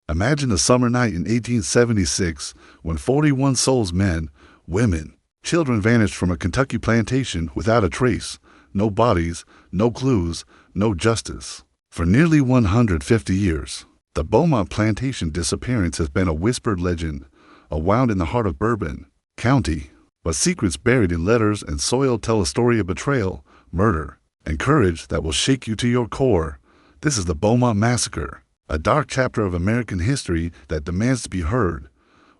Imagine a summer night in 1876 when 41 souls, men, women, children vanished from a Kentucky plantation without a trace, no bodies, no clues, no justice. For nearly 150 years, the Bowmont Plantation disappearance has been a whispered legend, a wound in the heart of Bourbon County. But secrets buried in letters and soil tell a story of betrayal, murder, and courage that will shake you to your core. This is the Bowmont Massacre, a dark chapter of American history that demands to be heard.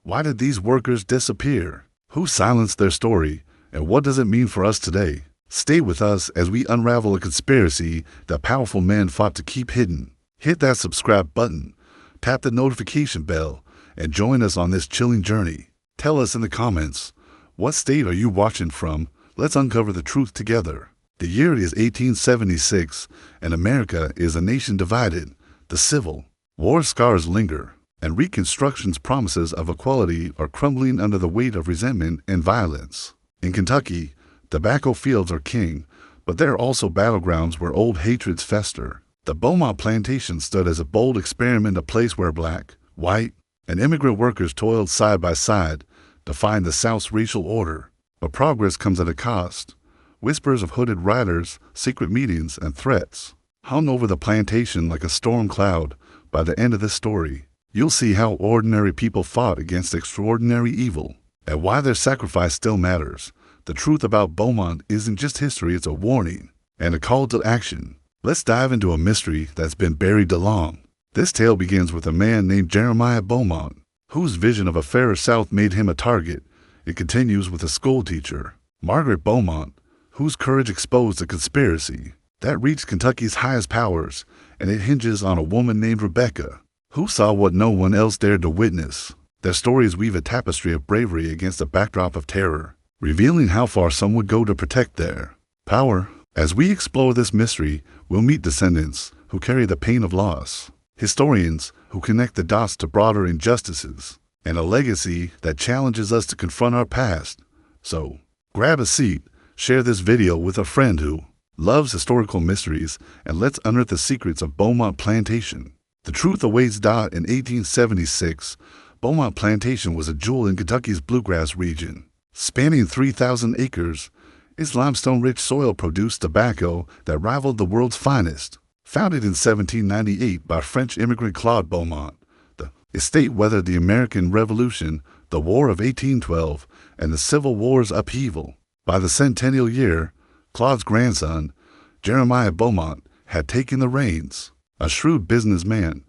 Why did these workers disappear? Who silenced their story? And what does it mean for us today? Stay with us as we unravel a conspiracy that powerful men fought to keep hidden. Hit that subscribe button, tap the notification bell, and join us on this chilling journey. Tell us in the comments, what state are you watching from? Let's uncover the truth together. The year is 1876, and America is a nation divided. The Civil War scars linger, and Reconstruction's promises of equality are crumbling under the weight of resentment and violence. In Kentucky, tobacco fields are king, but there are also battlegrounds where old hatreds fester. The Bowmont Plantation stood as a bold experiment, a place where black, white, and immigrant workers toiled side by side, defying the South's racial order. But progress comes at a cost. Whispers of hooded riders, secret meetings, and threats hung over the plantation like a storm cloud. By the end of this story, you'll see how ordinary people fought against extraordinary evil, and why their sacrifice still matters. The truth about Bowmont isn't just history, it's a warning and a call to action. Let's dive into a mystery that's been buried long. This tale begins with a man named Jeremiah Bowmont, whose vision of a fairer South made him a target. It continues with a schoolteacher, Margaret Bowmont, whose courage exposed a conspiracy that reached Kentucky's highest powers, and it hinges on a woman named Rebecca, who saw what no one else dared to witness. Their stories weave a tapestry of bravery against a backdrop of terror, revealing how far some would go to protect their power. As we explore this mystery, we'll meet descendants who carry the pain of loss, historians who connect the dots to broader injustices, and a legacy that challenges us to confront our past. So, grab a seat, share this video with a friend who loves historical mysteries, and let's unearth the secrets of Bowmont Plantation. The truth awaits. In 1876, Bowmont Plantation was a jewel in Kentucky's bluegrass region. Spanning 3,000 acres, its limestone-rich soil produced tobacco that rivaled the world's finest. Founded in 1798 by French immigrant Claude Bowmont, the estate weathered the American Revolution, the War of 1812, and the Civil War's upheaval. By the centennial year, Claude's grandson, Jeremiah Bowmont, had taken the reins. A shrewd businessman,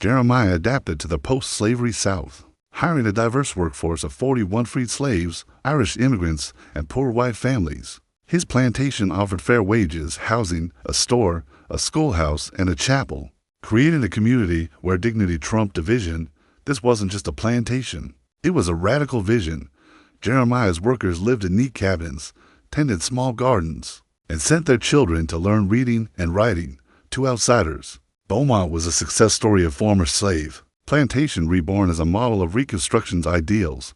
Jeremiah adapted to the post-slavery South, hiring a diverse workforce of 41 freed slaves, Irish immigrants, and poor white families. His plantation offered fair wages, housing, a store, a schoolhouse, and a chapel. Creating a community where dignity trumped division, this wasn't just a plantation. It was a radical vision. Jeremiah's workers lived in neat cabins, tended small gardens, and sent their children to learn reading and writing. To outsiders, Bowmont was a success story of former slave plantation reborn as a model of Reconstruction's ideals.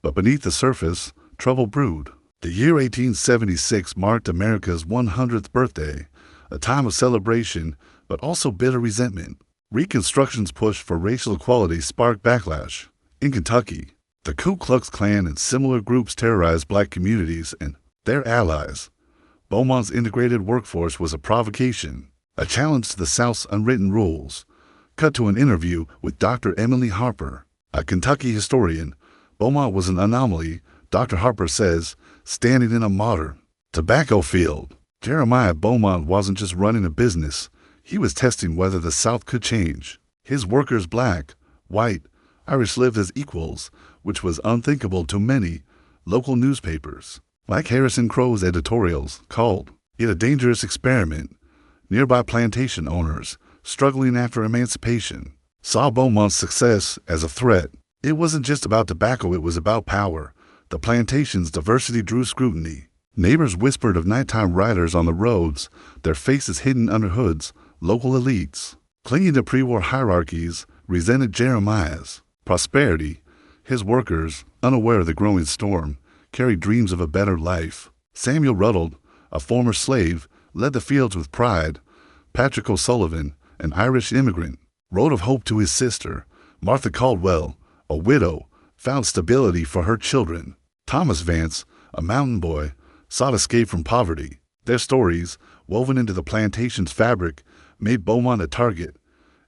But beneath the surface, trouble brewed. The year 1876 marked America's 100th birthday, a time of celebration, but also bitter resentment. Reconstruction's push for racial equality sparked backlash. In Kentucky, the Ku Klux Klan and similar groups terrorized black communities and their allies. Bowmont's integrated workforce was a provocation, a challenge to the South's unwritten rules. Cut to an interview with Dr. Emily Harper, a Kentucky historian. Bowmont was an anomaly, Dr. Harper says, standing in a modern tobacco field. Jeremiah Bowmont wasn't just running a business, he was testing whether the South could change. His workers, black, white, Irish, lived as equals, which was unthinkable to many local newspapers. Like Harrison Crow's editorials called it a dangerous experiment. Nearby plantation owners, struggling after emancipation, saw Bowmont's success as a threat. It wasn't just about tobacco, it was about power. The plantation's diversity drew scrutiny. Neighbors whispered of nighttime riders on the roads, their faces hidden under hoods. Local elites, clinging to pre-war hierarchies, resented Jeremiah's prosperity. His workers, unaware of the growing storm, carried dreams of a better life. Samuel Ruddle, a former slave, led the fields with pride. Patrick O'Sullivan, an Irish immigrant, wrote of hope to his sister, Martha Caldwell, a widow, found stability for her children. Thomas Vance, a mountain boy, sought escape from poverty. Their stories, woven into the plantation's fabric, made Bowmont a target.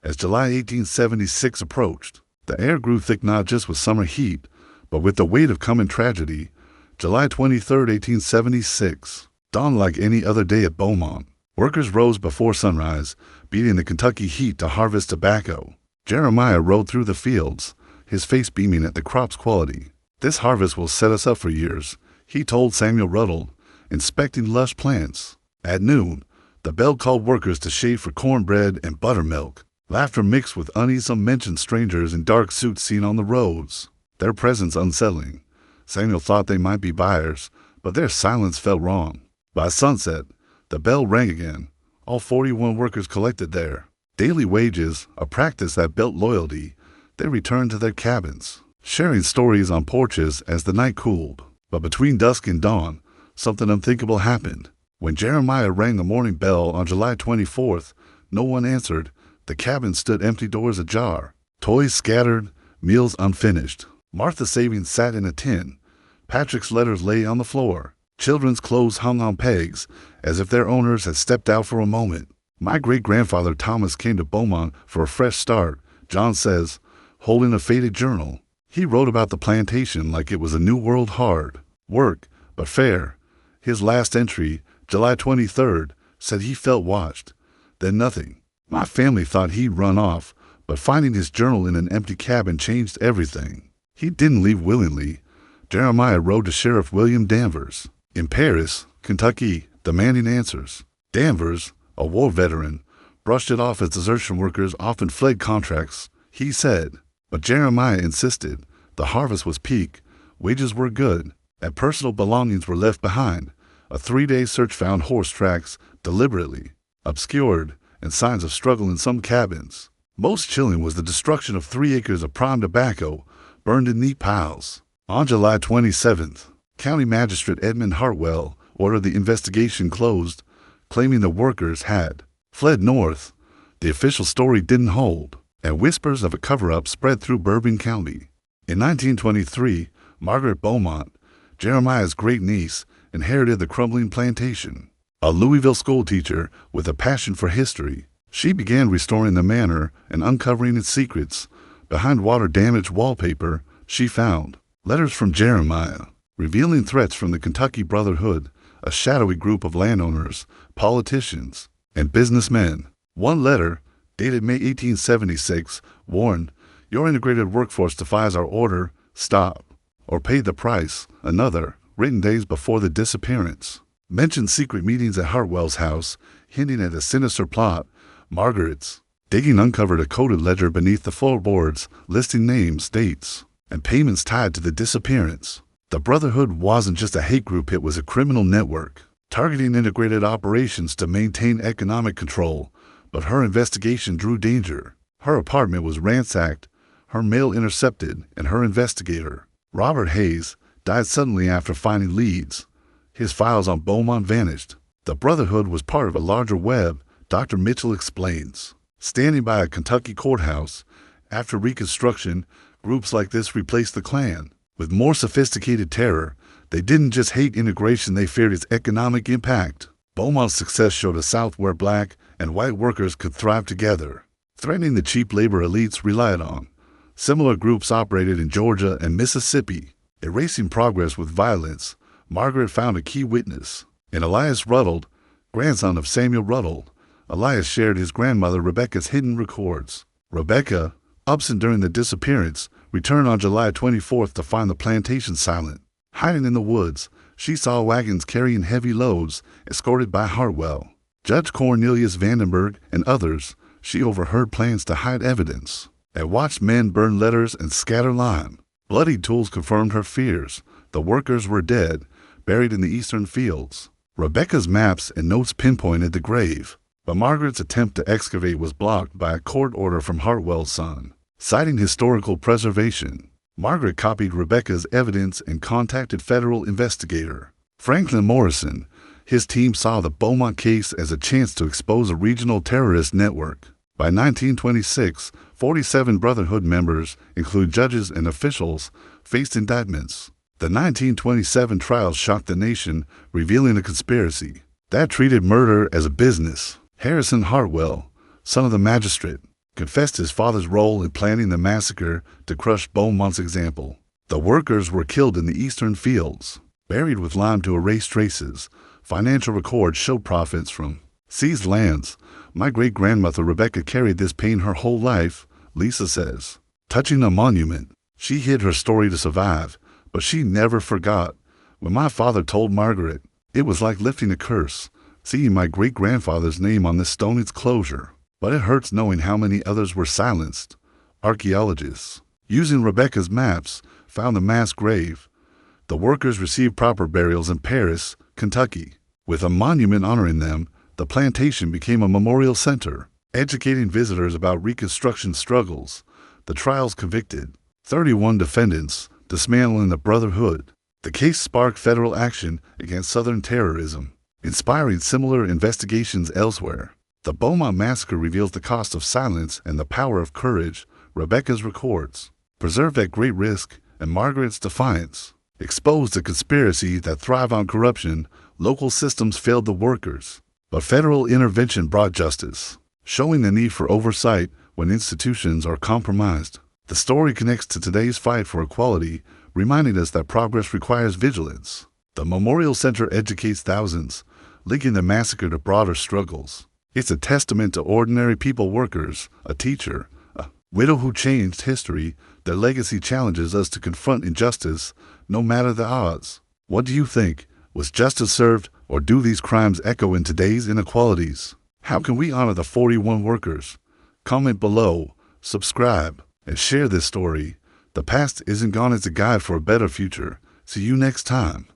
As July 1876 approached, the air grew thick not just with summer heat, but with the weight of coming tragedy. July 23, 1876, dawned like any other day at Bowmont. Workers rose before sunrise, beating the Kentucky heat to harvest tobacco. Jeremiah rode through the fields, his face beaming at the crop's quality. "This harvest will set us up for years," he told Samuel Ruddle, inspecting lush plants. At noon, the bell called workers to shave for cornbread and buttermilk. Laughter mixed with unease mentioned strangers in dark suits seen on the roads, their presence unsettling. Samuel thought they might be buyers, but their silence felt wrong. By sunset, the bell rang again. All 41 workers collected there. Daily wages, a practice that built loyalty, they returned to their cabins, sharing stories on porches as the night cooled. But between dusk and dawn, something unthinkable happened. When Jeremiah rang the morning bell on July 24th, no one answered. The cabin stood empty, doors ajar, toys scattered, meals unfinished. Martha's savings sat in a tin. Patrick's letters lay on the floor. Children's clothes hung on pegs, as if their owners had stepped out for a moment. "My great-grandfather Thomas came to Bowmont for a fresh start," John says, holding a faded journal. "He wrote about the plantation like it was a new world, hard work, but fair." His last entry, July 23rd, said he felt watched. Then nothing. "My family thought he'd run off, but finding his journal in an empty cabin changed everything. He didn't leave willingly." Jeremiah wrote to Sheriff William Danvers in Paris, Kentucky, demanding answers. Danvers, a war veteran, brushed it off as desertion workers often fled contracts. He said, but Jeremiah insisted. The harvest was peak, wages were good, and personal belongings were left behind. A 3-day search found horse tracks, deliberately obscured, and signs of struggle in some cabins. Most chilling was the destruction of 3 acres of prime tobacco, burned in neat piles. On July 27th, County Magistrate Edmund Hartwell ordered the investigation closed, claiming the workers had fled north. The official story didn't hold, and whispers of a cover-up spread through Bourbon County. In 1923, Margaret Bowmont, Jeremiah's great-niece, inherited the crumbling plantation. A Louisville schoolteacher with a passion for history, she began restoring the manor and uncovering its secrets. Behind water-damaged wallpaper, she found letters from Jeremiah, revealing threats from the Kentucky Brotherhood, a shadowy group of landowners, politicians, and businessmen. One letter, dated May 1876, warned, "Your integrated workforce defies our order, stop, or pay the price." Another, written days before the disappearance, mentioned secret meetings at Hartwell's house, hinting at a sinister plot. Margaret's digging uncovered a coded ledger beneath the floorboards, listing names, dates, and payments tied to the disappearance. The Brotherhood wasn't just a hate group, it was a criminal network, targeting integrated operations to maintain economic control. But her investigation drew danger. Her apartment was ransacked, her mail intercepted, and her investigator, Robert Hayes, died suddenly after finding leads. His files on Bowmont vanished. The Brotherhood was part of a larger web, Dr. Mitchell explains. Standing by a Kentucky courthouse, after Reconstruction, groups like this replaced the Klan. With more sophisticated terror, they didn't just hate integration, they feared its economic impact. Bowmont's success showed a South where black and white workers could thrive together, threatening the cheap labor elites relied on. Similar groups operated in Georgia and Mississippi, erasing progress with violence. Margaret found a key witness in Elias Ruddle, grandson of Samuel Ruddle. Elias shared his grandmother Rebecca's hidden records. Rebecca, absent during the disappearance, returned on July 24th to find the plantation silent. Hiding in the woods, she saw wagons carrying heavy loads, escorted by Hartwell, Judge Cornelius Vandenberg, and others. She overheard plans to hide evidence and watched men burn letters and scatter lime. Bloodied tools confirmed her fears. The workers were dead, buried in the eastern fields. Rebecca's maps and notes pinpointed the grave, but Margaret's attempt to excavate was blocked by a court order from Hartwell's son, citing historical preservation. Margaret copied Rebecca's evidence and contacted federal investigator Franklin Morrison. His team saw the Bowmont case as a chance to expose a regional terrorist network. By 1926, 47 Brotherhood members, including judges and officials, faced indictments. The 1927 trials shocked the nation, revealing a conspiracy that treated murder as a business. Harrison Hartwell, son of the magistrate, confessed his father's role in planning the massacre to crush Bowmont's example. The workers were killed in the eastern fields, buried with lime to erase traces. Financial records showed profits from seized lands. My great-grandmother Rebecca carried this pain her whole life, Lisa says. Touching a monument, she hid her story to survive, but she never forgot. When my father told Margaret, it was like lifting a curse, seeing my great-grandfather's name on this stone enclosure. But it hurts knowing how many others were silenced. Archaeologists, using Rebecca's maps, found the mass grave. The workers received proper burials in Paris, Kentucky. With a monument honoring them, the plantation became a memorial center, educating visitors about Reconstruction struggles. The trials convicted 31 defendants, dismantling the Brotherhood. The case sparked federal action against Southern terrorism, inspiring similar investigations elsewhere. The Bowmont Massacre reveals the cost of silence and the power of courage. Rebecca's records, preserved at great risk, and Margaret's defiance, exposed a conspiracy that thrived on corruption. Local systems failed the workers, but federal intervention brought justice, showing the need for oversight when institutions are compromised. The story connects to today's fight for equality, reminding us that progress requires vigilance. The Memorial Center educates thousands, linking the massacre to broader struggles. It's a testament to ordinary people workers, a teacher, a widow who changed history. Their legacy challenges us to confront injustice, no matter the odds. What do you think? Was justice served, or do these crimes echo in today's inequalities? How can we honor the 41 workers? Comment below, subscribe, and share this story. The past isn't gone. It's a guide for a better future. See you next time.